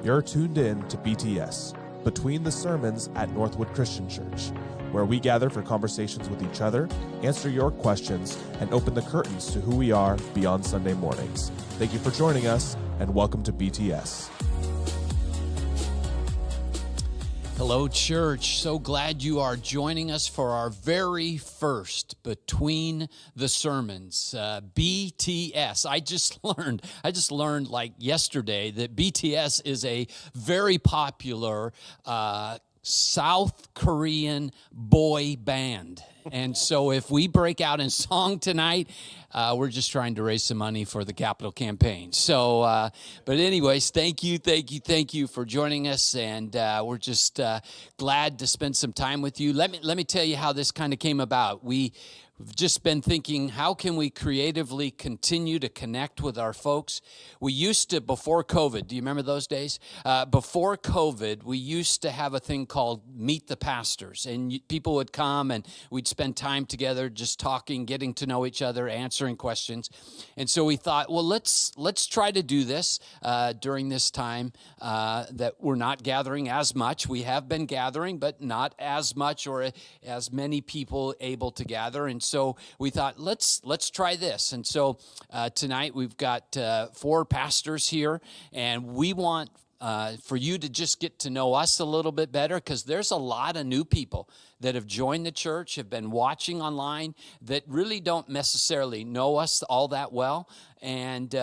You're tuned in to BTS, Between the Sermons at Northwood Christian Church, where we gather for conversations with each other, answer your questions, and open the curtains to who we are beyond Sunday mornings. Thank you for joining us, and welcome to BTS. Hello, church. So glad you are joining us for our very first Between the Sermons, BTS. I just learned like yesterday that BTS is a very popular South Korean boy band. And so if we break out in song tonight, we're just trying to raise some money for the capital campaign. So, but anyways, thank you for joining us. And we're just glad to spend some time with you. Let me tell you how this kind of came about. We've just been thinking, how can we creatively continue to connect with our folks? We used to, before COVID, do you remember those days? Before COVID, we used to have a thing called Meet the Pastors. And people would come and we'd spend time together just talking, getting to know each other, answering questions. And so we thought, well, let's try to do this during this time that we're not gathering as much. We have been gathering, but not as much or as many people able to gather. And so we thought, let's try this. And so tonight we've got 4 pastors here, and we want for you to just get to know us a little bit better, because there's a lot of new people that have joined the church, have been watching online, that really don't necessarily know us all that well. And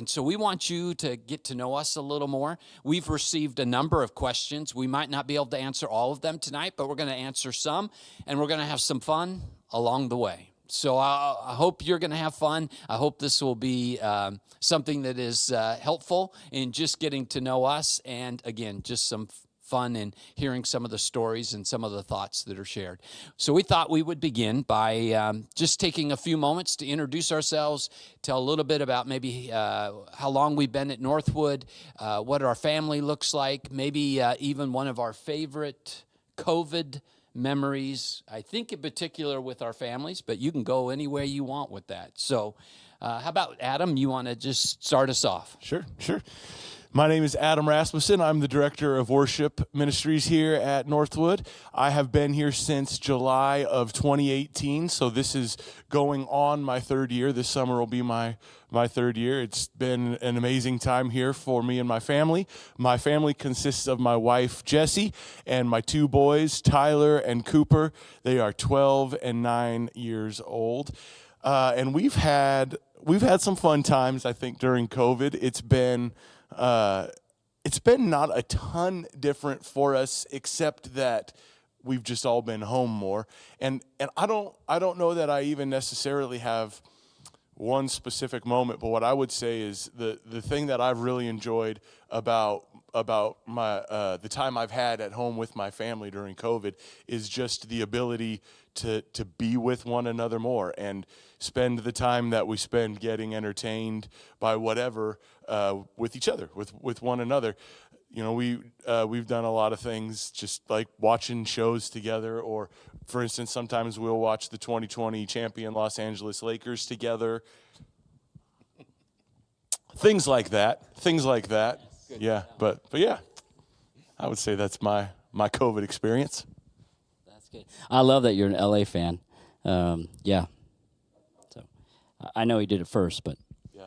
so we want you to get to know us a little more. We've received a number of questions. We might not be able to answer all of them tonight, but we're going to answer some, and we're going to have some fun along the way. So I hope you're going to have fun. I hope this will be something that is helpful in just getting to know us, and again, just some fun in hearing some of the stories and some of the thoughts that are shared. So we thought we would begin by just taking a few moments to introduce ourselves, tell a little bit about maybe how long we've been at Northwood, what our family looks like, maybe even one of our favorite COVID memories, I think in particular with our families, but you can go any way you want with that. So how about Adam, you want to just start us off? Sure. My name is Adam Rasmussen. I'm the Director of Worship Ministries here at Northwood. I have been here since July of 2018, so this is going on my 3rd year. This summer will be my 3rd year. It's been an amazing time here for me and my family. My family consists of my wife, Jessie, and my 2 boys, Tyler and Cooper. They are 12 and 9 years old. And we've had some fun times, I think, during COVID. It's been not a ton different for us, except that we've just all been home more. And I don't know that I even necessarily have one specific moment, but what I would say is the thing that I've really enjoyed about my the time I've had at home with my family during COVID is just the ability to be with one another more and spend the time that we spend getting entertained by whatever with each other, with one another. You know, we've done a lot of things just like watching shows together, or for instance, sometimes we'll watch the 2020 champion Los Angeles Lakers together. Things like that. Yeah, but yeah, I would say that's my COVID experience. That's good. I love that you're an LA fan. Yeah. So I know he did it first, but yeah,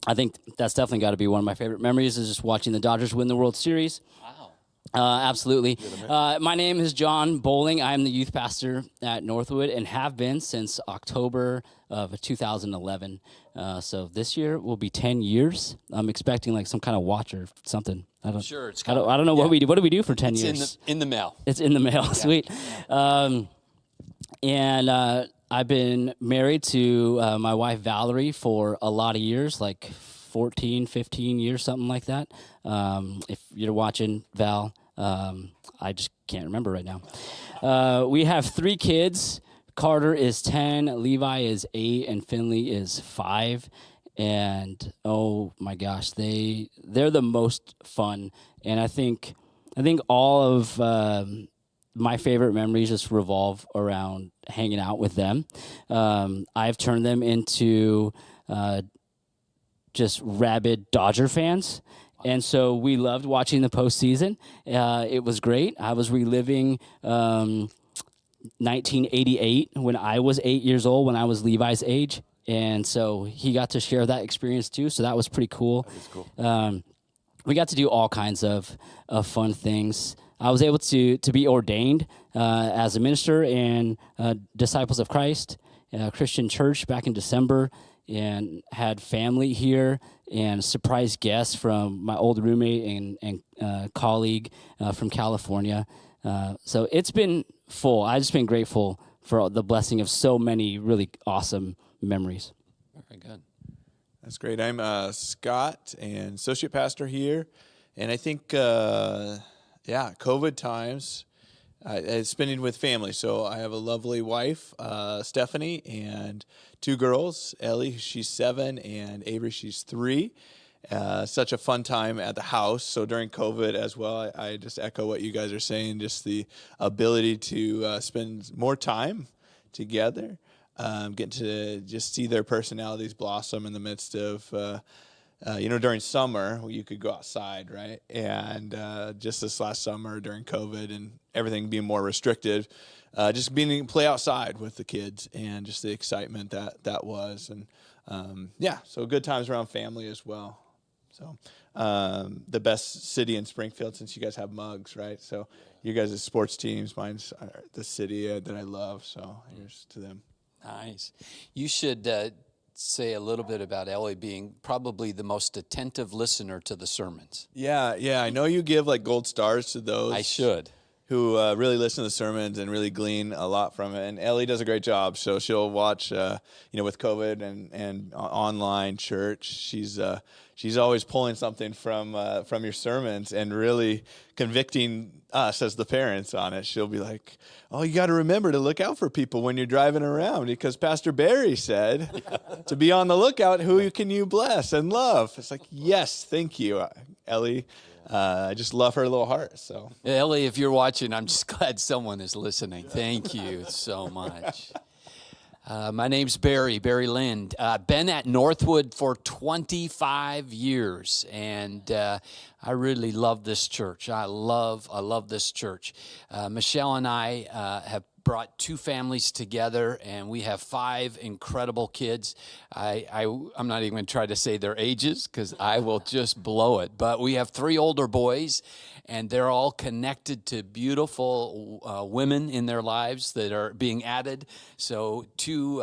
I think that's definitely got to be one of my favorite memories, is just watching the Dodgers win the World Series. Wow. Absolutely. My name is John Bowling. I'm the youth pastor at Northwood and have been since October of 2011. So this year will be 10 years. I'm expecting like some kind of watch or something. I don't know what we do. What do we do for 10 years? It's in the mail. It's in the mail. Yeah. Sweet. And I've been married to my wife, Valerie, for a lot of years, like 14, 15 years, something like that. If you're watching, Val, I just can't remember right now. We have 3 kids. Carter is 10, Levi is 8, and Finley is 5. And oh my gosh, they're the most fun. And I think all of my favorite memories just revolve around hanging out with them. I've turned them into just rabid Dodger fans. And so we loved watching the postseason. It was great. I was reliving 1988 when I was 8 years old, when I was Levi's age. And so he got to share that experience too. So that was pretty cool. That is cool. We got to do all kinds of fun things. I was able to be ordained as a minister in Disciples of Christ, Christian Church back in December, and had family here and surprise guests from my old roommate and colleague from California. So it's been full. I've just been grateful for the blessing of so many really awesome memories. Very good. That's great. I'm Scott, and associate pastor here. And I think, COVID times, spending with family. So I have a lovely wife, Stephanie, and two girls, Ellie, she's 7, and Avery, she's 3. Such a fun time at the house. So during COVID as well, I just echo what you guys are saying, just the ability to spend more time together, get to just see their personalities blossom in the midst of, during summer, you could go outside, right? And just this last summer during COVID and everything being more restricted, just being able to play outside with the kids and just the excitement that was. And, so good times around family as well. So the best city in Springfield, since you guys have mugs, right? So you guys' sports teams, mine's the city that I love. So here's to them. Nice. You should say a little bit about Ellie being probably the most attentive listener to the sermons. Yeah. I know you give like gold stars to those. I should. Who really listen to the sermons and really glean a lot from it. And Ellie does a great job. So she'll watch, with COVID and online church. She's always pulling something from your sermons and really convicting us as the parents on it. She'll be like, "Oh, you got to remember to look out for people when you're driving around because Pastor Barry said to be on the lookout. Who can you bless and love?" It's like, yes, thank you, Ellie. I just love her little heart. So, Ellie, if you're watching, I'm just glad someone is listening. Thank you so much. My name's Barry Lind. Been at Northwood for 25 years, and I really love this church. I love this church. Michelle and I have brought 2 families together, and we have 5 incredible kids. I'm not even going to try to say their ages because I will just blow it. But we have 3 older boys, and they're all connected to beautiful women in their lives that are being added. So 2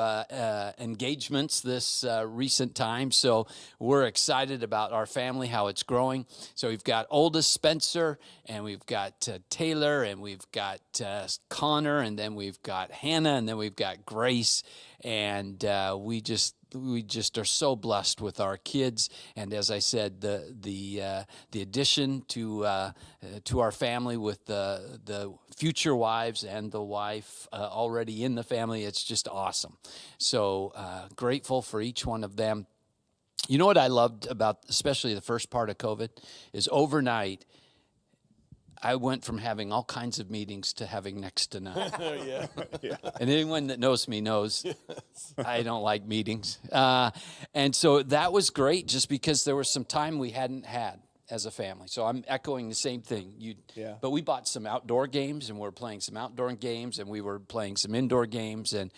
engagements this recent time. So we're excited about our family, how it's growing. So we've got oldest Spencer, and we've got Taylor, and we've got Connor, and then we've got Hannah, and then we've got Grace, and we just are so blessed with our kids. And as I said, the addition to our family with the future wives and the wife already in the family, it's just awesome. So grateful for each one of them. You know what I loved about especially the first part of COVID is overnight, I went from having all kinds of meetings to having next to none. yeah. And anyone that knows me knows I don't like meetings. And so that was great just because there was some time we hadn't had as a family. So I'm echoing the same thing. But we bought some outdoor games, and we were playing some outdoor games, and we were playing some indoor games, and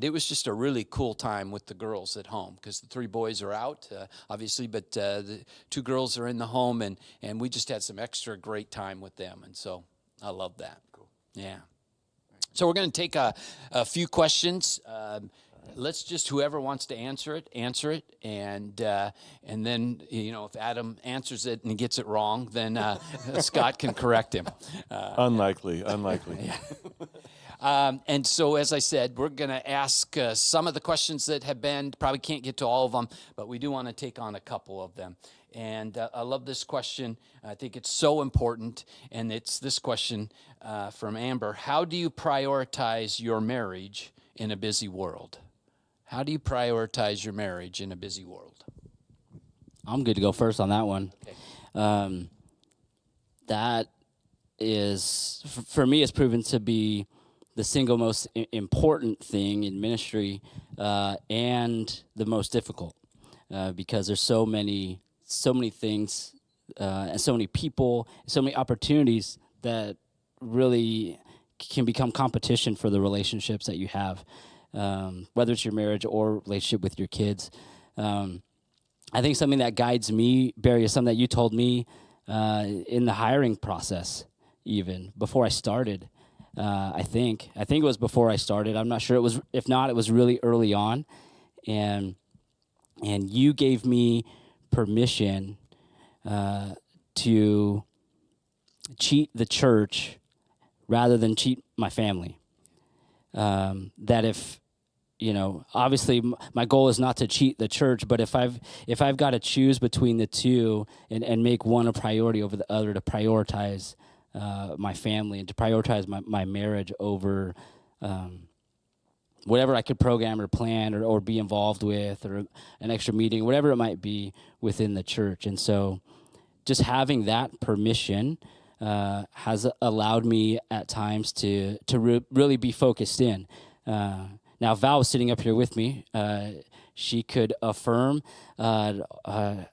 it was just a really cool time with the girls at home because the 3 boys are out, obviously, but the 2 girls are in the home, and we just had some extra great time with them, and so I love that. Cool. Yeah. So we're going to take a few questions. Let's just, whoever wants to answer it, and then, if Adam answers it and he gets it wrong, then Scott can correct him. Unlikely. And so, as I said, we're going to ask some of the questions that have been, probably can't get to all of them, but we do want to take on a couple of them. And I love this question. I think it's so important, and it's this question from Amber. How do you prioritize your marriage in a busy world? How do you prioritize your marriage in a busy world? I'm good to go first on that one. Okay. That is, for me, it's proven to be the single most important thing in ministry and the most difficult because there's so many things and so many people, so many opportunities that really can become competition for the relationships that you have, whether it's your marriage or relationship with your kids. I think something that guides me, Barry, is something that you told me in the hiring process, even before I started. I think it was before I started. I'm not sure. It was. If not, it was really early on, and you gave me permission to cheat the church rather than cheat my family. That if, obviously my goal is not to cheat the church, but if I've got to choose between the two and make one a priority over the other, to prioritize my family and to prioritize my marriage over whatever I could program or plan or be involved with, or an extra meeting, whatever it might be within the church. And so just having that permission has allowed me at times to really be focused in. Now, Val was sitting up here with me. She could affirm how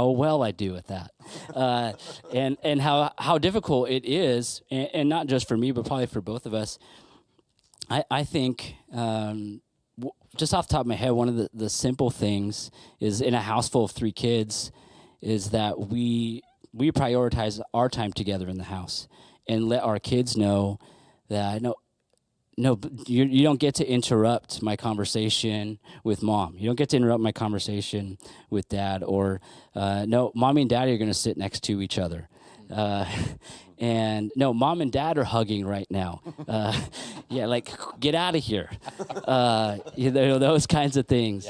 well I do at that, and how difficult it is, and not just for me, but probably for both of us. I think, just off the top of my head, one of the simple things is, in a house full of 3 kids, is that we prioritize our time together in the house and let our kids know that you don't get to interrupt my conversation with mom. You don't get to interrupt my conversation with dad, or no, mommy and daddy are going to sit next to each other. And no, mom and dad are hugging right now. Get out of here. Those kinds of things,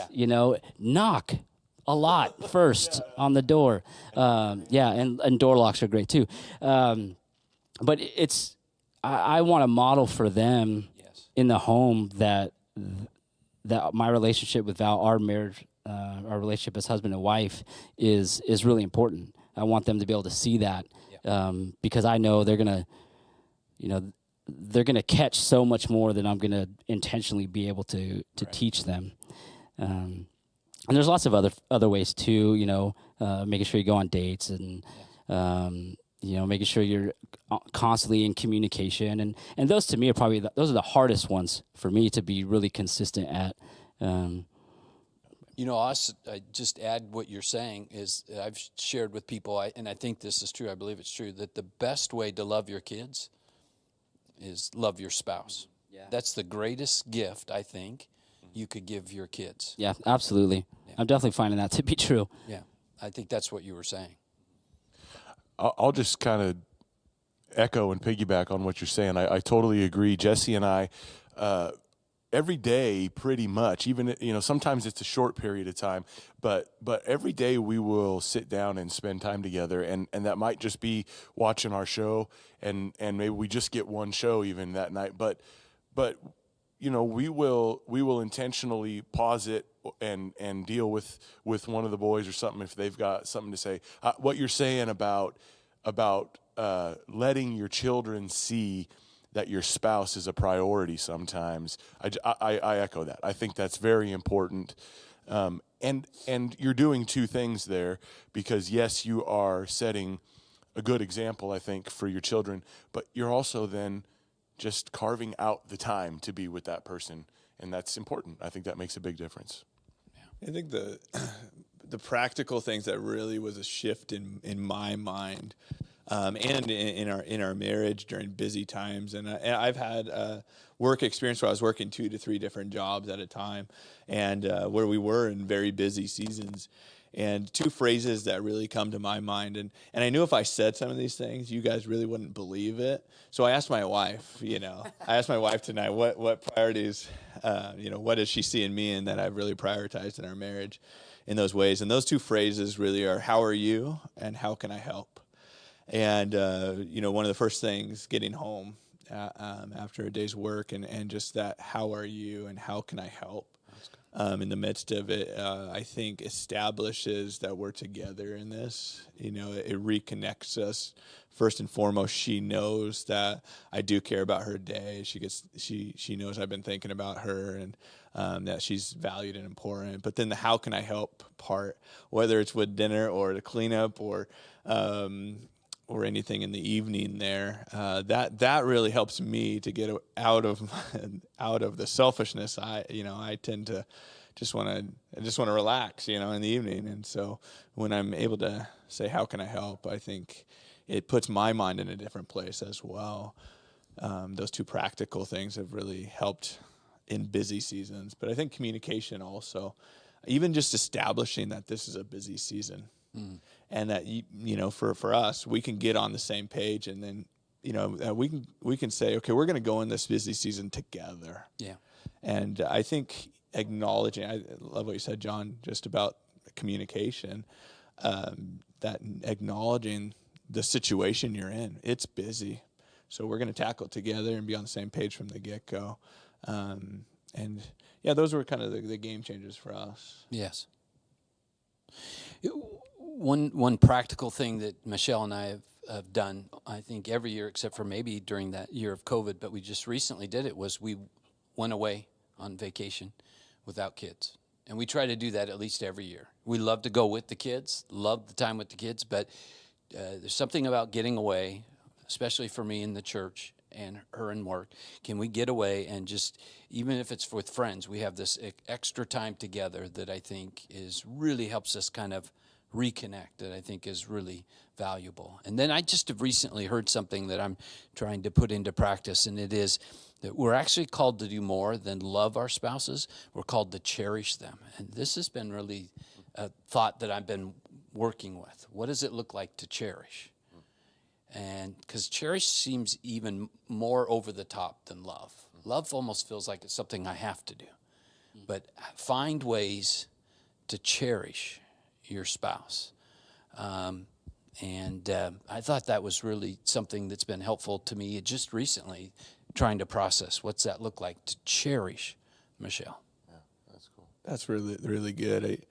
knock a lot first on the door. And door locks are great too. But I want to model for them in the home that my relationship with Val, our marriage, our relationship as husband and wife is really important. I want them to be able to see that, because I know they're gonna catch so much more than I'm gonna intentionally be able to teach them. And there's lots of other ways too, making sure you go on dates and making sure you're constantly in communication, and those to me are probably those are the hardest ones for me to be really consistent at. I just add what you're saying is, I've shared with people, and I think this is true, I believe it's true, that the best way to love your kids is love your spouse. Yeah. That's the greatest gift, I think, you could give your kids. Yeah, absolutely. Yeah. I'm definitely finding that to be true. Yeah, I think that's what you were saying. I'll just kind of echo and piggyback on what you're saying. I totally agree. Jesse and I, every day pretty much, even, sometimes it's a short period of time, but every day we will sit down and spend time together, and that might just be watching our show, and maybe we just get one show even that night, but we will intentionally pause it and deal with one of the boys or something if they've got something to say. What you're saying about letting your children see that your spouse is a priority sometimes, I echo that. I think that's very important. And you're doing two things there, because yes, you are setting a good example, I think, for your children, but you're also then just carving out the time to be with that person, and that's important. I think that makes a big difference. I think the practical things that really was a shift in my mind, and in our marriage during busy times, and I've had work experience where I was working 2 to 3 different jobs at a time, and where we were in very busy seasons. And 2 phrases that really come to my mind, and I knew if I said some of these things, you guys really wouldn't believe it. So I asked my wife, tonight, what priorities, what does she see in me and that I've really prioritized in our marriage in those ways. And those 2 phrases really are, how are you and how can I help? And, one of the first things getting home after a day's work and just that, how are you and how can I help? in the midst of it, I think establishes that we're together in this. It reconnects us. First and foremost, she knows that I do care about her day. She knows I've been thinking about her, and that she's valued and important. But then the how can I help part, whether it's with dinner or the cleanup or anything in the evening there, that really helps me to get out of the selfishness. I tend to just want to relax, in the evening. And so when I'm able to say, how can I help? I think it puts my mind in a different place as well. Those two practical things have really helped in busy seasons. But I think communication also, even just establishing that this is a busy season, and that for us, we can get on the same page, and then we can say, okay, we're going to go in this busy season together. Yeah. And I think acknowledging, I love what you said, John, just about communication, that acknowledging the situation you're in. It's busy. So we're going to tackle it together and be on the same page from the get-go. Those were kind of the game changers for us. Yes. One practical thing that Michelle and I have done, I think every year except for maybe during that year of COVID, but we just recently did it, was we went away on vacation without kids. And we try to do that at least every year. We love to go with the kids, love the time with the kids, but there's something about getting away, especially for me in the church and her in work. Can we get away and just, even if it's with friends, we have this extra time together that I think really helps us kind of reconnect, that I think is really valuable. And then I just have recently heard something that I'm trying to put into practice, and it is that we're actually called to do more than love our spouses. We're called to cherish them. And this has been really a thought that I've been working with. What does it look like to cherish? And because cherish seems even more over the top than love. Love almost feels like it's something I have to do. But find ways to cherish your spouse. I thought that was really something that's been helpful to me just recently, trying to process what's that look like to cherish Michelle. Yeah, that's cool. That's really, really good.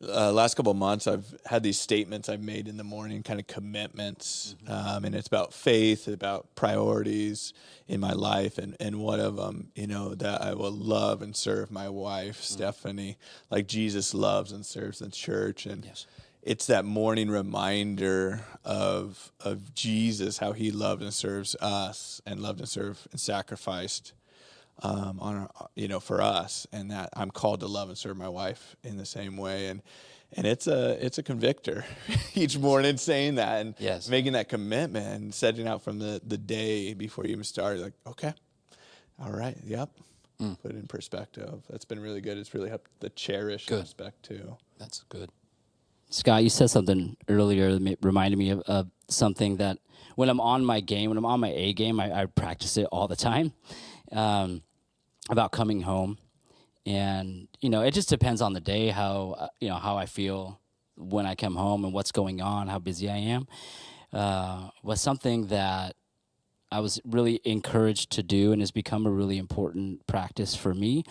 Last couple of months, I've had these statements I've made in the morning, kind of commitments, and it's about faith, about priorities in my life, and one of them, that I will love and serve my wife, Stephanie, like Jesus loves and serves the church, and it's that morning reminder of Jesus, how he loved and serves us, and loved and served and sacrificed for us, and that I'm called to love and serve my wife in the same way, and it's a convictor each morning saying that, and making that commitment and setting out from the day before you even start, like, okay, all right, yep, put it in perspective. That's been really good. It's really helped the cherish aspect too. That's good. Scott, you said something earlier that reminded me of something that when I'm on my game, when I'm on my A game, I practice it all the time. About coming home, and it just depends on the day how I feel when I come home and what's going on, how busy I am. Was something that I was really encouraged to do and has become a really important practice for me,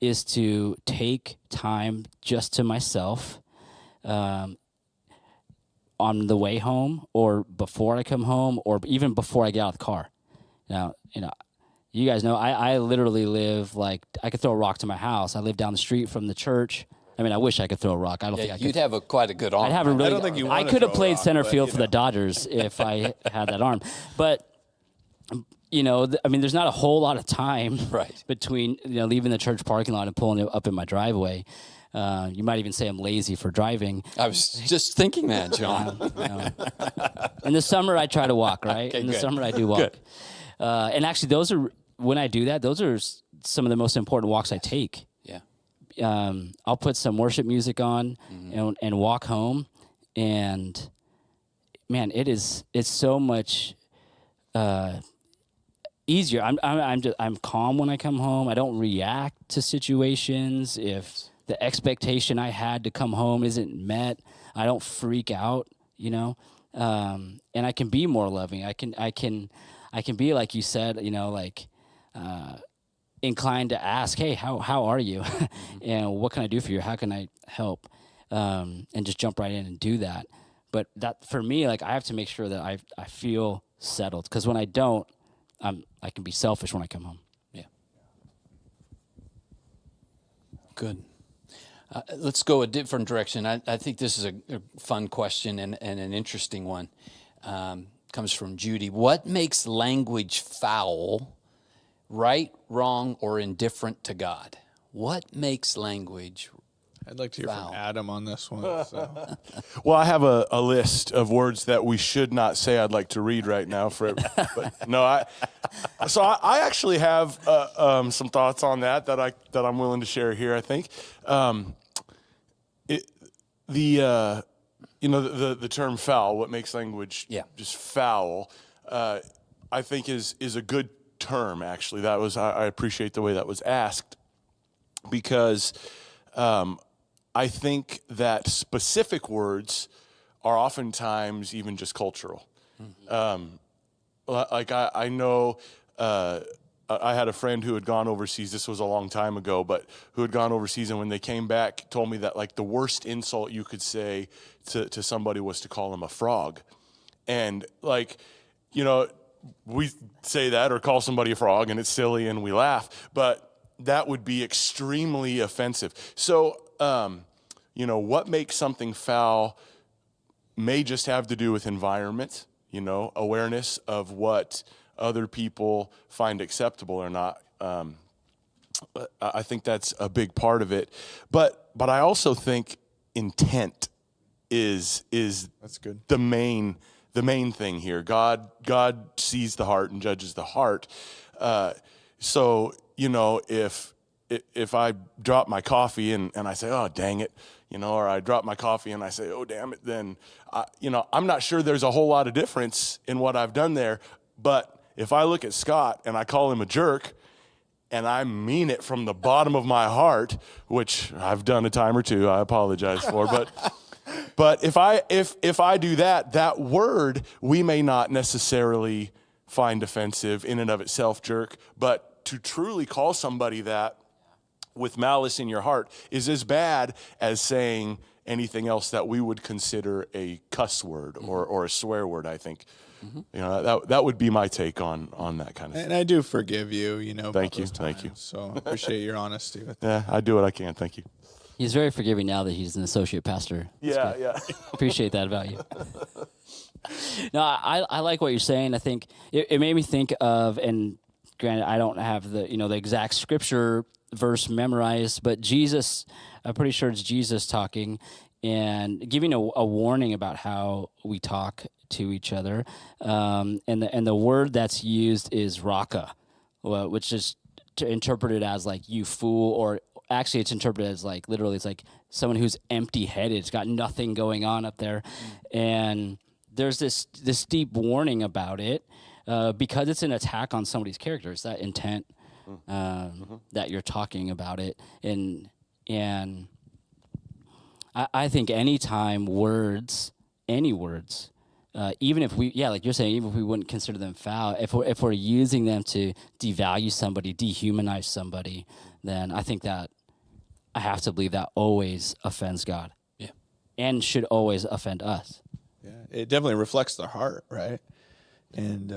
is to take time just to myself on the way home, or before I come home, or even before I get out of the car. Now, you guys know I literally live, like, I could throw a rock to my house. I live down the street from the church. I mean, I wish I could throw a rock. I don't think I could. You'd have quite a good arm. I'd have a really. I don't think you I want to could have throw a played rock, center but, field for the Dodgers if I had that arm. But there's not a whole lot of time between leaving the church parking lot and pulling it up in my driveway. You might even say I'm lazy for driving. I was just thinking that, John. In the summer, I try to walk, right? Okay, in the good. summer, I do walk. And actually, when I do that, those are some of the most important walks I take. Yeah. I'll put some worship music on and walk home, and man, it's so much easier. I'm calm when I come home. I don't react to situations. If the expectation I had to come home isn't met, I don't freak out. And I can be more loving. I can be, like you said, inclined to ask, hey, how are you? And what can I do for you? How can I help? And just jump right in and do that. But that for me, like I have to make sure that I feel settled, because when I don't, I can be selfish when I come home. Yeah. Good. Let's go a different direction. I think this is a fun question and an interesting one. Comes from Judy. What makes language foul, right, wrong, or indifferent to God? What makes language I'd like to hear foul? from Adam on this one. So. Well, I have a list of words that we should not say. I'd like to read right now for it. But no, I actually have some thoughts on that I'm willing to share here. I think the term foul, what makes language just foul, I think is a good term. Actually, I appreciate the way that was asked, because I think that specific words are oftentimes even just cultural. Like I know I had a friend who had gone overseas. This was a long time ago, but who had gone overseas, and when they came back, told me that like the worst insult you could say to somebody was to call them a frog. And like, we say that or call somebody a frog, and it's silly and we laugh, but that would be extremely offensive. So, what makes something foul may just have to do with environment, awareness of what other people find acceptable or not. I think that's a big part of it. But I also think intent is That's good. the main thing here. God sees the heart and judges the heart. So if I drop my coffee and I say, oh, dang it, or I drop my coffee and I say, oh, damn it, then, I'm not sure there's a whole lot of difference in what I've done there. But if I look at Scott and I call him a jerk, and I mean it from the bottom of my heart, which I've done a time or two, I apologize for, but if I do that word, we may not necessarily find offensive in and of itself, jerk, but to truly call somebody that with malice in your heart is as bad as saying anything else that we would consider a cuss word or a swear word, I think. That would be my take on that kind of And thing. I do forgive you, Thank you. those Thank you. times. So I appreciate your honesty with that. Yeah, I do what I can. Thank you. He's very forgiving now that he's an associate pastor. Yeah. Appreciate that about you. No, I like what you're saying. I think it made me think of, and granted, I don't have the exact scripture verse memorized, but Jesus, I'm pretty sure it's Jesus talking and giving a warning about how we talk to each other. And the word that's used is raka, which is interpreted as like you fool, or actually it's interpreted as like literally it's like someone who's empty-headed. It's got nothing going on up there. And there's this deep warning about it because it's an attack on somebody's character. It's that intent that you're talking about it. And I think anytime any words, even if we, like you're saying, even if we wouldn't consider them foul, if we're using them to devalue somebody, dehumanize somebody, then I think that I have to believe that always offends God. Yeah. And should always offend us. Yeah, it definitely reflects the heart, right? And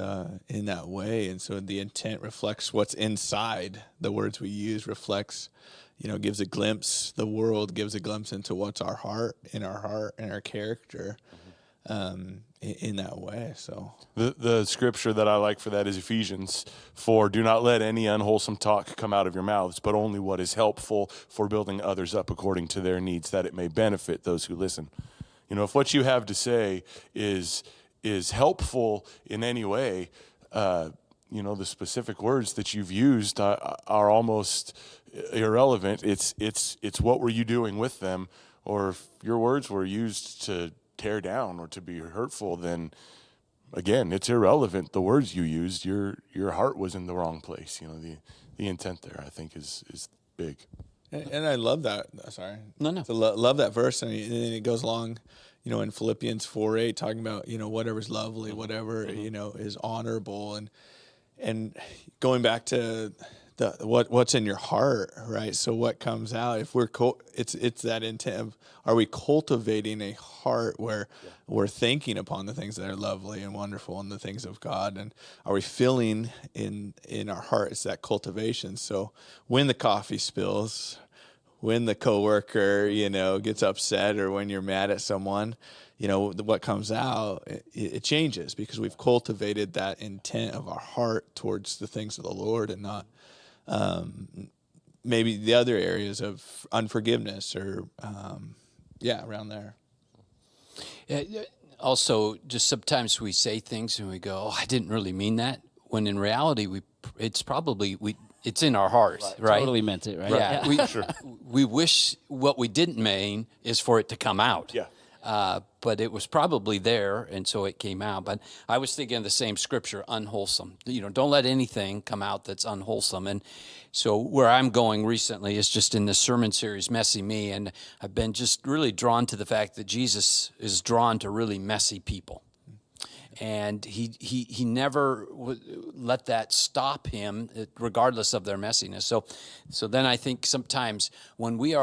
in that way, and so the intent reflects what's inside. The words we use reflects, gives a glimpse. The world gives a glimpse into what's our heart, and our character, in that way. So The scripture that I like for that is Ephesians 4. Do not let any unwholesome talk come out of your mouths, but only what is helpful for building others up according to their needs, that it may benefit those who listen. If what you have to say is helpful in any way, the specific words that you've used are almost irrelevant. It's what were you doing with them, or if your words were used to tear down or to be hurtful, then again, it's irrelevant. The words you used, your heart was in the wrong place. The intent there, I think, is big. And I love that. Sorry. No. So love that verse. And then it goes along, in Philippians 4:8, talking about, whatever's lovely, whatever, is honorable. And going back to what's in your heart, right? So what comes out, if it's that intent of, are we cultivating a heart where we're thinking upon the things that are lovely and wonderful and the things of God, and are we filling in our hearts that cultivation? So when the coffee spills, when the coworker, gets upset, or when you're mad at someone, what comes out, it changes, because we've cultivated that intent of our heart towards the things of the Lord, and not maybe the other areas of unforgiveness or, around there. Also, just sometimes we say things and we go, "Oh, I didn't really mean that," when in reality, it's in our heart, right? Totally meant it, right? Yeah, we wish what we didn't mean is for it to come out. Yeah. But it was probably there, and so it came out. But I was thinking of the same scripture, unwholesome. Don't let anything come out that's unwholesome. And so where I'm going recently is just in this sermon series, Messy Me, and I've been just really drawn to the fact that Jesus is drawn to really messy people. And he never let that stop him, regardless of their messiness. So then I think sometimes when we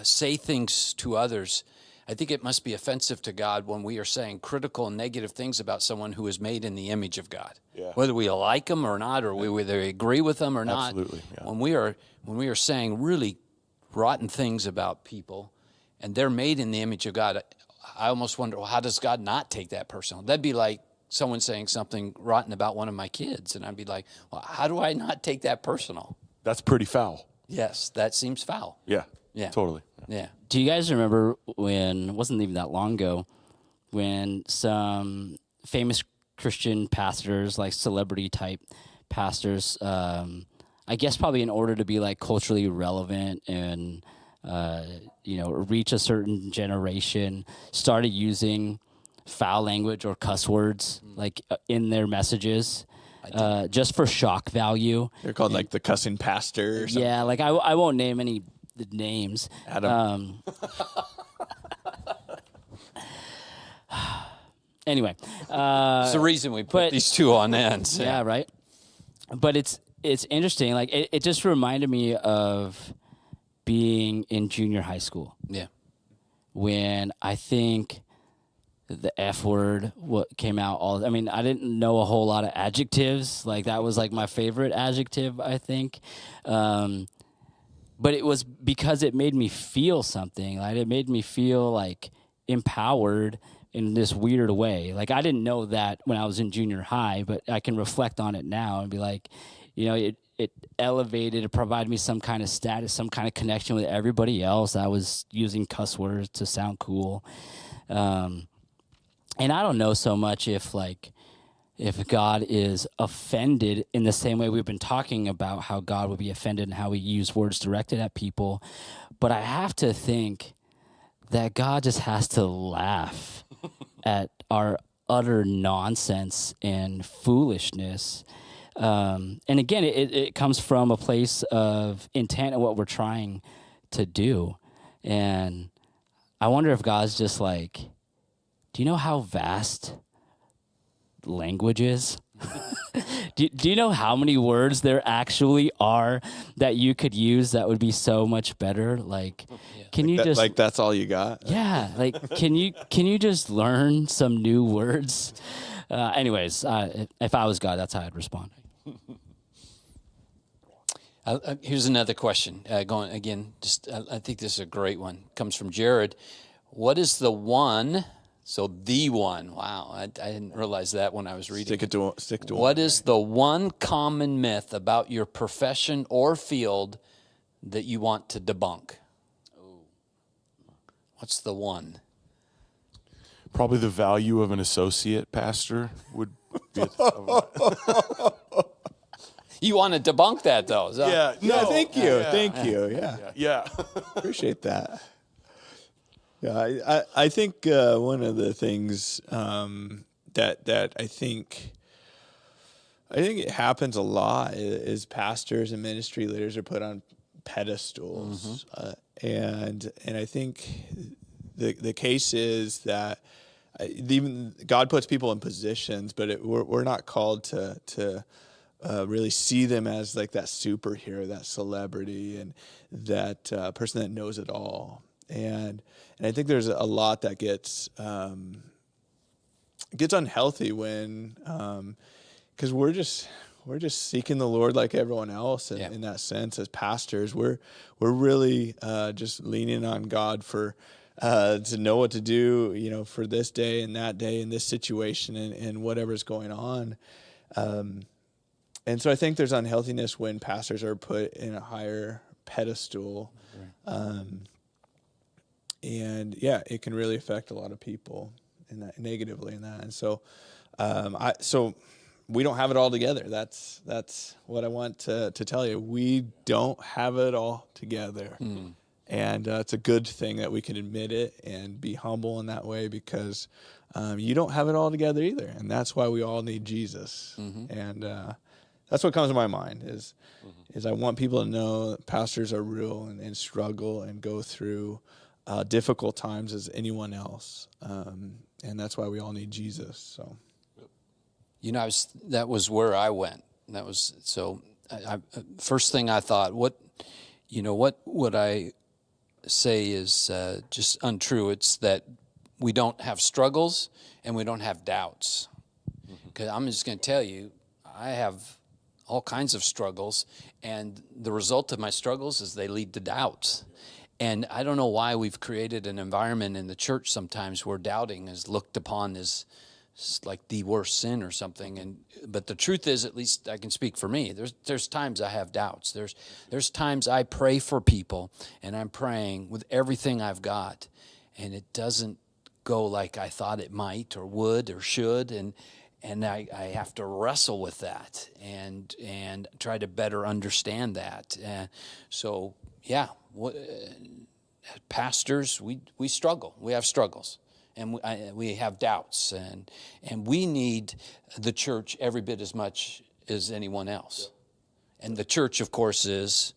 say things to others, I think it must be offensive to God when we are saying critical and negative things about someone who is made in the image of God. Yeah. Whether we like them or not, or whether we agree with them or not. Absolutely. Yeah. When we are saying really rotten things about people, and they're made in the image of God, I almost wonder, well, how does God not take that personal? That'd be like someone saying something rotten about one of my kids, and I'd be like, well, how do I not take that personal? That's pretty foul. Yes, that seems foul. Yeah. Yeah. Totally. Yeah. Do you guys remember when, it wasn't even that long ago, when some famous Christian pastors, like celebrity type pastors, I guess probably in order to be like culturally relevant and, reach a certain generation, started using foul language or cuss words like in their messages, just for shock value. They're called like the cussing pastor or something. Yeah, like I won't name any names. Adam. Anyway, It's the reason we put these two on ends. yeah, right. But it's interesting. Like it just reminded me of being in junior high school Yeah. when I think the F word came out I mean, I didn't know a whole lot of adjectives. Like that was like my favorite adjective, I think. But it was because it made me feel something. Like it made me feel like empowered in this weird way. Like I didn't know that when I was in junior high, but I can reflect on it now and be like, it elevated, it provided me some kind of status, some kind of connection with everybody else. I was using cuss words to sound cool. And I don't know so much if God is offended in the same way we've been talking about how God would be offended and how we use words directed at people. But I have to think that God just has to laugh at our utter nonsense and foolishness. And again, it comes from a place of intent and what we're trying to do. And I wonder if God's just like, do you know how vast language is? do you know how many words there actually are that you could use that would be so much better? Like, can you just like that's all you got? Yeah, like can you just learn some new words? Anyways, if I was God, that's how I'd respond. Here's another question. Going again, I think this is a great one. Comes from Jared. What is the one? So the one. Wow, I didn't realize that when I was reading. Stick to What is the one common myth about your profession or field that you want to debunk? What's the one? Probably the value of an associate pastor would be. You want to debunk that, though? Yeah. Yeah, No. thank you. Thank you. Yeah. Yeah. Appreciate that. Yeah, I think one of the things that I think it happens a lot is pastors and ministry leaders are put on pedestals, and I think the case is that even God puts people in positions, but we're not called to really see them as like that superhero, that celebrity, and that person that knows it all. And I think there's a lot that gets unhealthy when because we're just seeking the Lord like everyone else, and in that sense, as pastors, we're really just leaning on God for to know what to do, for this day and that day in this situation and whatever's going on. And so I think there's unhealthiness when pastors are put in a higher pedestal, and it can really affect a lot of people in that, negatively in that. And so, so we don't have it all together. That's what I want to tell you. We don't have it all together. And it's a good thing that we can admit it and be humble in that way, because you don't have it all together either. And that's why we all need Jesus. And that's what comes to my mind is I want people to know that pastors are real and struggle and go through difficult times as anyone else. And that's why we all need Jesus. So, that was where I went. That was, so first thing I thought, what would I say is just untrue. It's that we don't have struggles and we don't have doubts. Because I'm just going to tell you, I have all kinds of struggles, and the result of my struggles is they lead to doubts. And I don't know why we've created an environment in the church sometimes where doubting is looked upon as like the worst sin or something. But the truth is, at least I can speak for me, there's times I have doubts. There's times I pray for people, and I'm praying with everything I've got, and it doesn't go like I thought it might or would or should, and I have to wrestle with that and try to better understand that. Pastors, we struggle. We have struggles, and we have doubts, and we need the church every bit as much as anyone else. And the church, of course, is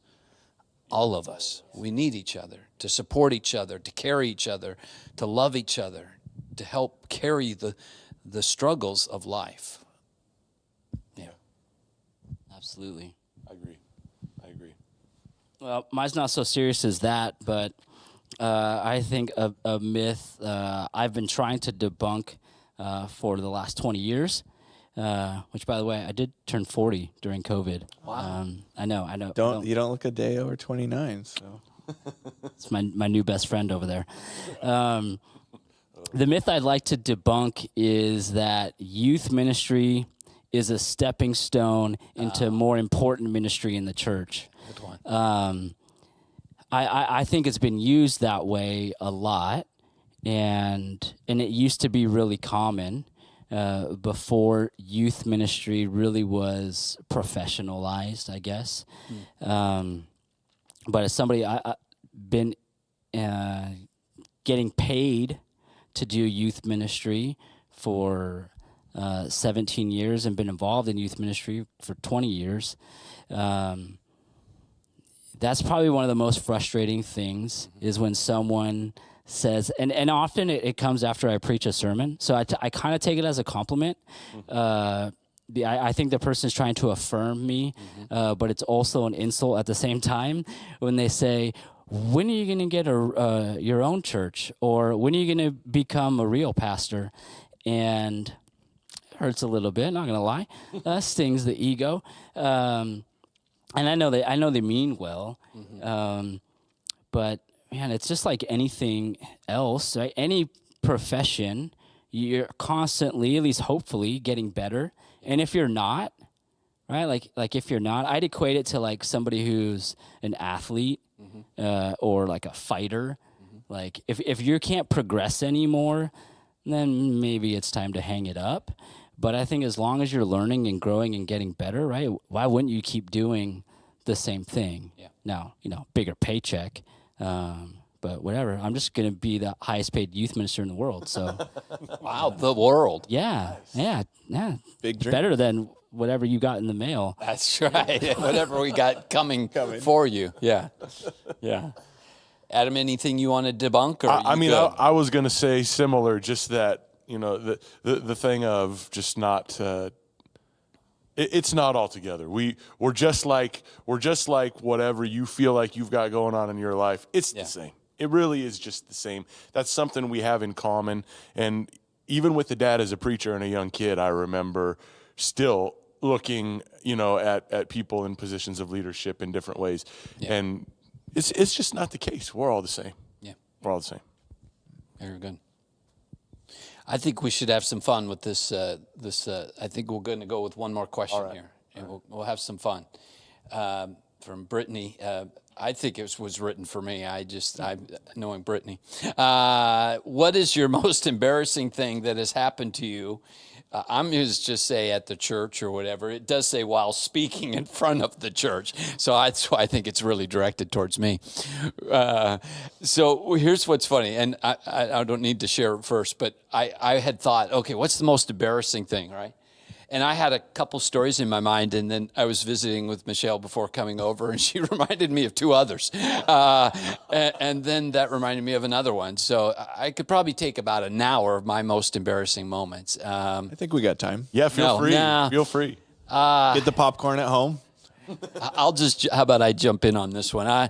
all of us. We need each other to support each other, to carry each other, to love each other, to help carry the struggles of life. Yeah. Absolutely. I agree. Well, mine's not so serious as that, but I think a myth I've been trying to debunk for the last 20 years, which, by the way, I did turn 40 during COVID. Wow. I know. You don't look a day over 29, so. It's my new best friend over there. The myth I'd like to debunk is that youth ministry is a stepping stone into more important ministry in the church. Good one. I think it's been used that way a lot, and it used to be really common before youth ministry really was professionalized, I guess. But as somebody, I've been getting paid to do youth ministry for 17 years and been involved in youth ministry for 20 years. That's probably one of the most frustrating things is when someone says, and often it comes after I preach a sermon. So I kind of take it as a compliment. I think the person's trying to affirm me, but it's also an insult at the same time when they say, when are you going to get your own church? Or when are you going to become a real pastor? And it hurts a little bit, not going to lie. That stings the ego. And I know they mean well. But man, it's just like anything else, right? Any profession, you're constantly, at least hopefully, getting better. And if you're not, right? Like if you're not, I'd equate it to like somebody who's an athlete or like a fighter. Like if you can't progress anymore, then maybe it's time to hang it up. But I think as long as you're learning and growing and getting better, right? Why wouldn't you keep doing the same thing? Yeah. Now, bigger paycheck. But whatever, I'm just going to be the highest paid youth minister in the world. So, Wow, the world. yeah. Big dream. Better than whatever you got in the mail. That's right. Whatever we got coming for you. Yeah. Adam, anything you want to debunk? Or I was going to say similar, just that, the thing of just not, It's not all together. We're just like whatever you feel like you've got going on in your life. It's the same. It really is just the same. That's something we have in common. And even with the dad as a preacher and a young kid, I remember still looking, at people in positions of leadership in different ways. Yeah. And it's just not the case. We're all the same. Yeah. We're all the same. Very good. I think we should have some fun with this. I think we're going to go with one more question here, and we'll have some fun. From Brittany, I think it was written for me. I'm knowing Brittany. What is your most embarrassing thing that has happened to you? I'm going to just say at the church or whatever. It does say while speaking in front of the church. So that's why I think it's really directed towards me. So here's what's funny. And I don't need to share it first, but I had thought, okay, what's the most embarrassing thing, right? And I had a couple stories in my mind, and then I was visiting with Michelle before coming over, and she reminded me of two others. And then that reminded me of another one. So I could probably take about an hour of my most embarrassing moments. I think we got time. Yeah, feel free. Feel free. Get the popcorn at home. How about I jump in on this one?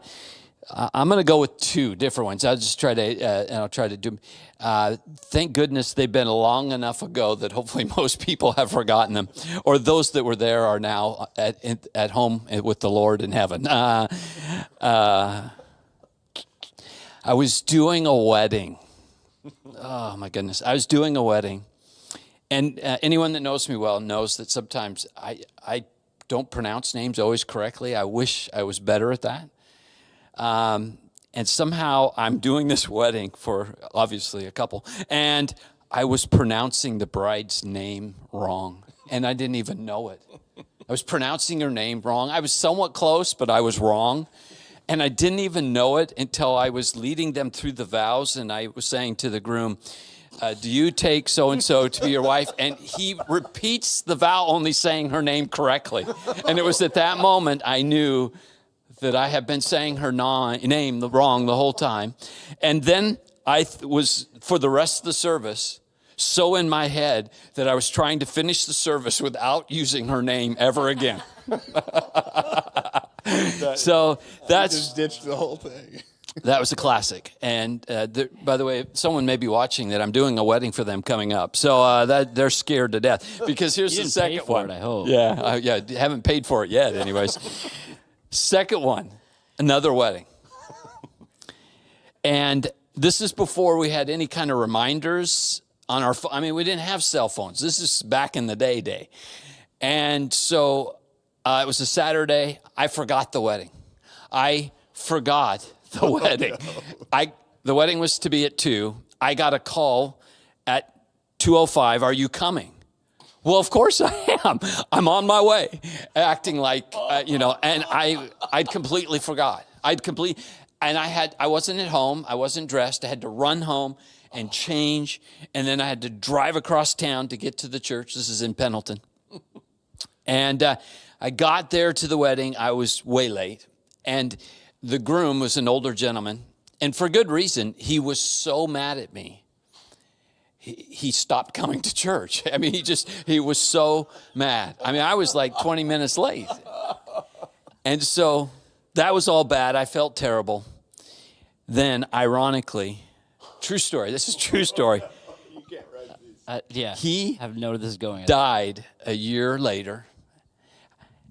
I'm going to go with two different ones. I'll just try to do. Thank goodness they've been long enough ago that hopefully most people have forgotten them, or those that were there are now at home with the Lord in heaven. I was doing a wedding. Oh my goodness, I was doing a wedding, and anyone that knows me well knows that sometimes I don't pronounce names always correctly. I wish I was better at that. And somehow I'm doing this wedding for obviously a couple, and I was pronouncing the bride's name wrong, and I didn't even know it. I was pronouncing her name wrong. I was somewhat close, but I was wrong, and I didn't even know it until I was leading them through the vows, and I was saying to the groom, do you take so-and-so to be your wife? And he repeats the vow, only saying her name correctly. And it was at that moment I knew that I have been saying her name wrong the whole time. And then I was, for the rest of the service, so in my head that I was trying to finish the service without using her name ever again. So that's... You just ditched the whole thing. That was a classic. And by the way, someone may be watching that I'm doing a wedding for them coming up. So that they're scared to death. Because here's the second one. I hope. Yeah, haven't paid for it yet anyways. Second one, another wedding. And this is before we had any kind of reminders on our phone. I mean, we didn't have cell phones. This is back in the day. And so it was a Saturday. I forgot the wedding. The wedding. The wedding was to be at 2:00. I got a call at 2:05. Are you coming? Well, of course I am. I'm on my way, acting like, and I'd completely forgot. I wasn't at home. I wasn't dressed. I had to run home and change. And then I had to drive across town to get to the church. This is in Pendleton. And I got there to the wedding. I was way late. And the groom was an older gentleman. And for good reason, he was so mad at me. He stopped coming to church. I mean, he was so mad. I mean, I was like 20 minutes late. And so that was all bad. I felt terrible. Then, ironically, true story. This is true story. You can't write these. He I've noted this is going. died a year later.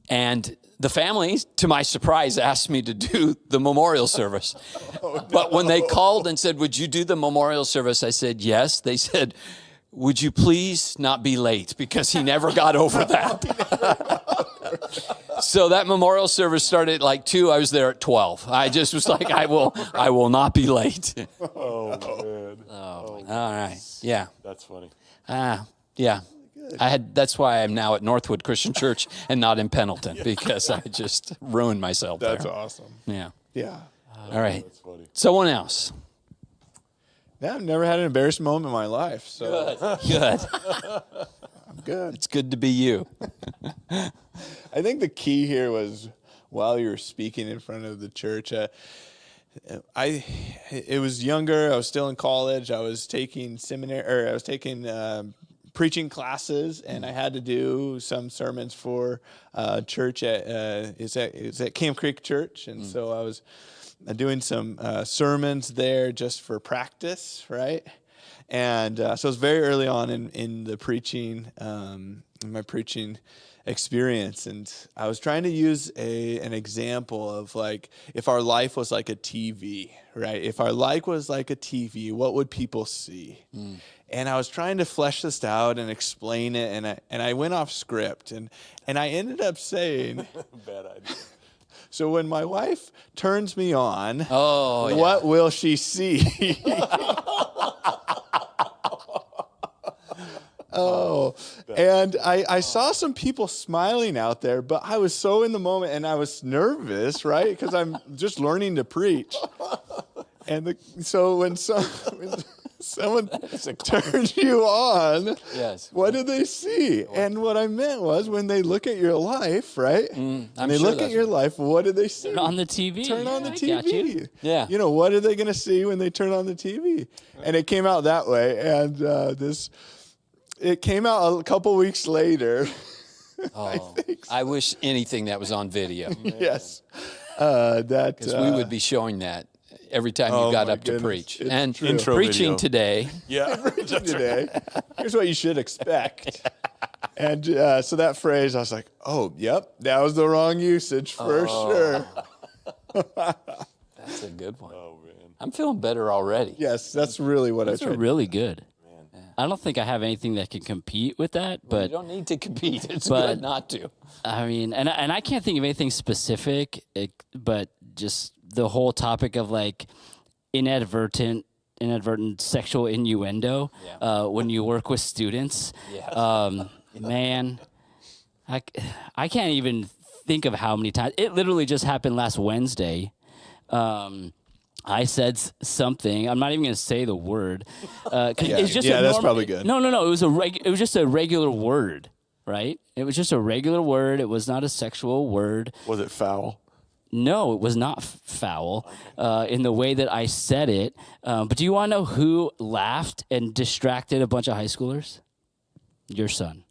And the family, to my surprise, asked me to do the memorial service. But when they called and said, would you do the memorial service? I said, yes. They said, would you please not be late? Because he never got over that. So that memorial service started at like 2:00. I was there at 12:00. I just was like, I will not be late. Oh, man. All right. Yeah. That's funny. Yeah. That's why I'm now at Northwood Christian Church and not in Pendleton, because I just ruined myself That's there. awesome. Yeah. Yeah. All right. That's funny. Someone else. Yeah, I've never had an embarrassing moment in my life. So Good. I'm good. It's good to be you. I think the key here was while you were speaking in front of the church, it was younger. I was still in college. I was taking preaching classes, and I had to do some sermons for church it's at Camp Creek Church, and so I was doing some sermons there just for practice, right? And so it was very early on in the preaching, in my preaching experience, and I was trying to use an example of like if our life was like a TV, right? If our life was like a TV, what would people see? And I was trying to flesh this out and explain it, and I went off script, and I ended up saying, Bad idea. so when my wife turns me on, Oh, what will she see? Oh, and I saw some people smiling out there, but I was so in the moment and I was nervous, right? Because I'm just learning to preach. And so when someone turns you on, Yes. what do they see? And what I meant was when they look at your life, right? I'm When they sure look at that's your life, what do they see? On the TV. Turn on the I got TV. you. Yeah. You know, what are they going to see when they turn on the TV? And it came out that way. And it came out a couple weeks later. Oh, I wish anything that was on video, Yes. That because we would be showing that every time you Oh, got my up to goodness. preach. It's And true. Intro preaching video. today, Yeah. today. Here's what you should expect. And so that phrase, I was like, oh, yep, that was the wrong usage for sure. that's a good one. Oh, man. I'm feeling better already. Yes, that's really what Those I are tried. really good. I don't think I have anything that can compete with that, You but don't need to compete. It's But- good not to. I mean, and I can't think of anything specific, but just the whole topic of like inadvertent sexual innuendo when you work with students. Yes. Man, I can't even think of how many times. It literally just happened last Wednesday. I said something. I'm not even going to say the word. 'Cause it's just Yeah, a that's probably good. No. It was it was just a regular word, right? It was just a regular word. It was not a sexual word. Was it foul? No, it was not foul in the way that I said it. But do you want to know who laughed and distracted a bunch of high schoolers? Your son.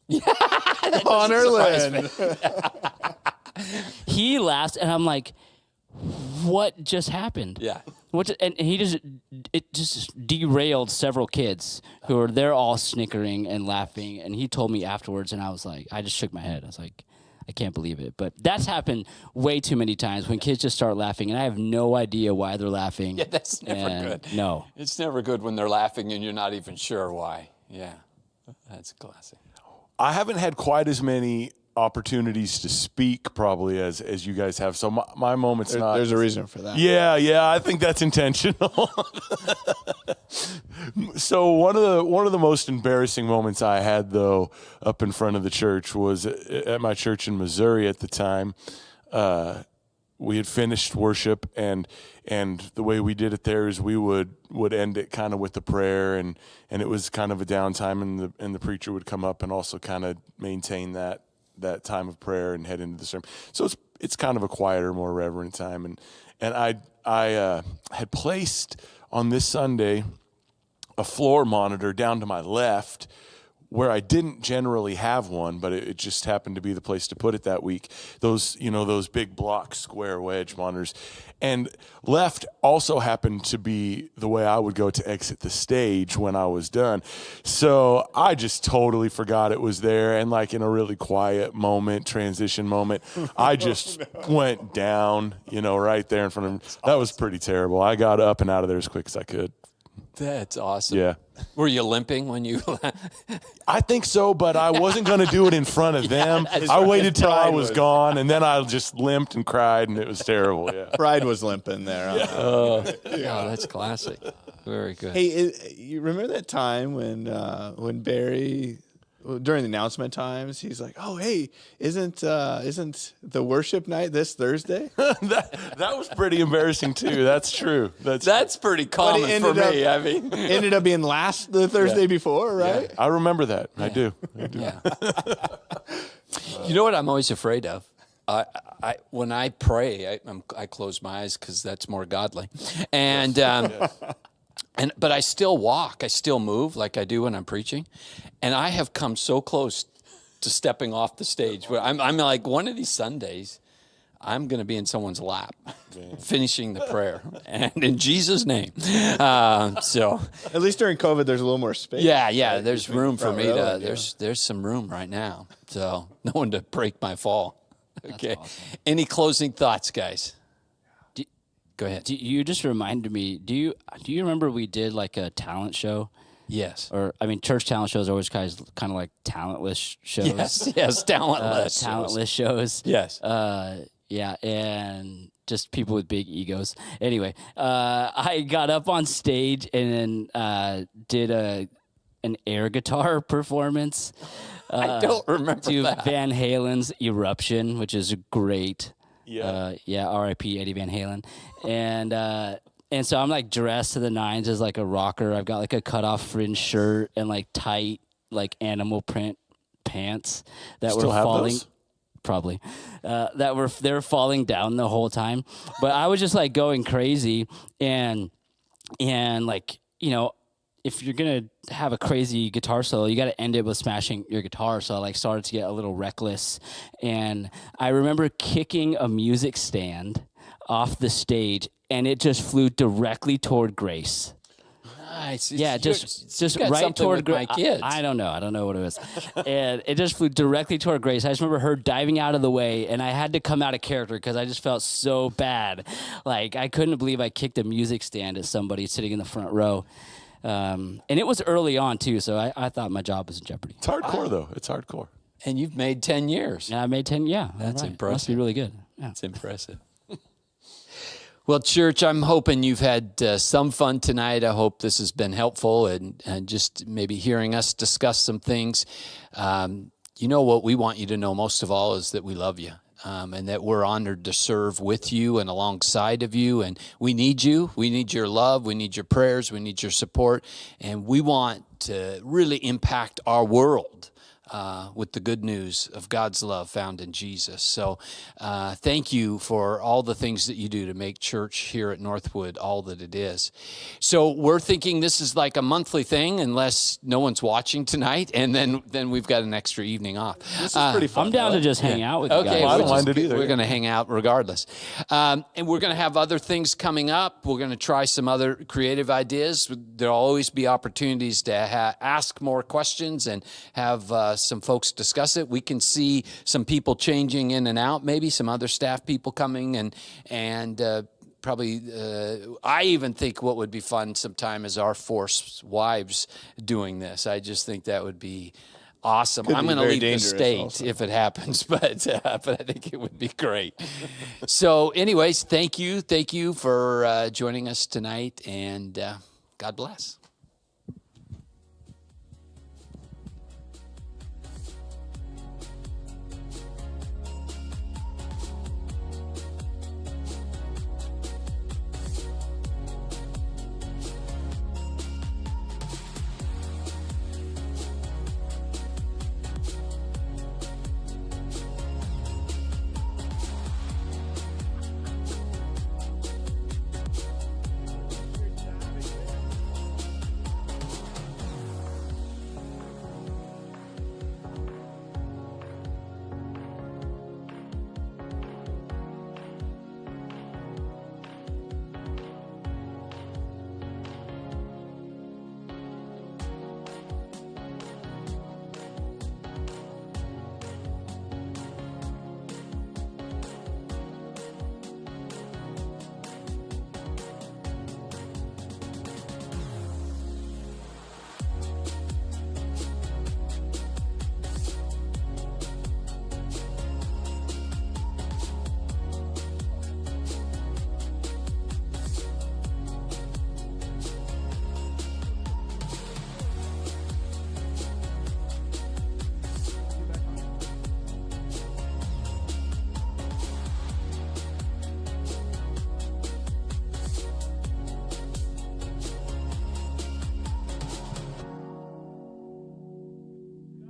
Honor Lynn. He laughed, and I'm like, what just happened? Yeah. And it just derailed several kids who were there all snickering and laughing. And he told me afterwards, and I was like, I just shook my head. I was like, I can't believe it. But that's happened way too many times when kids just start laughing, and I have no idea why they're laughing. Yeah, that's never And good. No. It's never good when they're laughing and you're not even sure why. Yeah. That's classic. I haven't had quite as many opportunities to speak probably as you guys have. So my moment's not. There's a reason for that. Yeah, I think that's intentional. So one of the most embarrassing moments I had though up in front of the church was at my church in Missouri at the time. We had finished worship and the way we did it there is we would end it kind of with the prayer and it was kind of a downtime and the preacher would come up and also kind of maintain that time of prayer and head into the sermon. So it's kind of a quieter, more reverent time. And I had placed on this Sunday a floor monitor down to my left where I didn't generally have one, but it just happened to be the place to put it that week. Those big block square wedge monitors. And left also happened to be the way I would go to exit the stage when I was done. So I just totally forgot it was there. And like in a really quiet transition moment, I just went down, right there in front of him. That was pretty terrible. I got up and out of there as quick as I could. That's awesome. Yeah. Were you limping when you? I think so, but I wasn't going to do it in front of them. I waited till I was gone, and then I just limped and cried, and it was terrible. Yeah. Pride was limping there. Oh, that's classic. Very good. Hey, you remember that time when Barry, during the announcement times, he's like, "Oh, hey, isn't the worship night this Thursday?" that was pretty embarrassing too. That's true. That's pretty common for me. I mean, ended up being the Thursday before, right? I remember that. I do. yeah. You know what I'm always afraid of? When I pray, I close my eyes because that's more godly, and But I still walk, I still move like I do when I'm preaching. And I have come so close to stepping off the stage. Where I'm like, one of these Sundays, I'm going to be in someone's lap, finishing the prayer, and in Jesus' name. So, At least during COVID, there's a little more space. yeah, there's room for me to. row, There's some room right now, so no one to break my fall. Okay. awesome. Any closing thoughts, guys? Go ahead. You just reminded me. Do you remember we did like a talent show? Yes. Or I mean, church talent shows are always kind of like talentless shows. Yes. Talentless. Talentless shows. Yes. Yeah, and just people with big egos. Anyway, I got up on stage and then did an air guitar performance. I don't remember to that. Van Halen's Eruption, which is great. Yeah. R.I.P. Eddie Van Halen. And so I'm like dressed to the nines as like a rocker. I've got like a cutoff fringe shirt and like tight like animal print pants that Still were have falling. those? Probably they were falling down the whole time, but I was just like going crazy and like, you know, if you're gonna have a crazy guitar solo, you got to end it with smashing your guitar. So I like started to get a little reckless, and I remember kicking a music stand off the stage, and it just flew directly toward Grace. Nice. Yeah, just got right something toward with my kids. I don't know what it was, and it just flew directly toward Grace. I just remember her diving out of the way, and I had to come out of character because I just felt so bad. Like I couldn't believe I kicked a music stand at somebody sitting in the front row, and it was early on too, so I thought my job was in jeopardy. It's hardcore, though. It's hardcore. And you've made 10 years. Yeah, I made 10. Yeah, That's right. impressive. Must be really good. Yeah. That's impressive. Well, church, I'm hoping you've had some fun tonight. I hope this has been helpful and just maybe hearing us discuss some things. You know what we want you to know most of all is that we love you. And that we're honored to serve with you and alongside of you. And we need you. We need your love. We need your prayers. We need your support. And we want to really impact our world with the good news of God's love found in Jesus. So thank you for all the things that you do to make church here at Northwood all that it is. So we're thinking this is like a monthly thing unless no one's watching tonight, and then we've got an extra evening off. This is pretty fun. I'm down to just hang out with you Okay, guys. I don't mind it either. We're going to hang out regardless. And we're going to have other things coming up. We're going to try some other creative ideas. There'll always be opportunities to ask more questions and have some folks discuss it. We can see some people changing in and out, maybe some other staff people coming and probably I even think what would be fun sometime is our force wives doing this. I just think that would be awesome. I'm going to leave the state also if it happens, but I think it would be great. So anyways, thank you for joining us tonight, and God bless.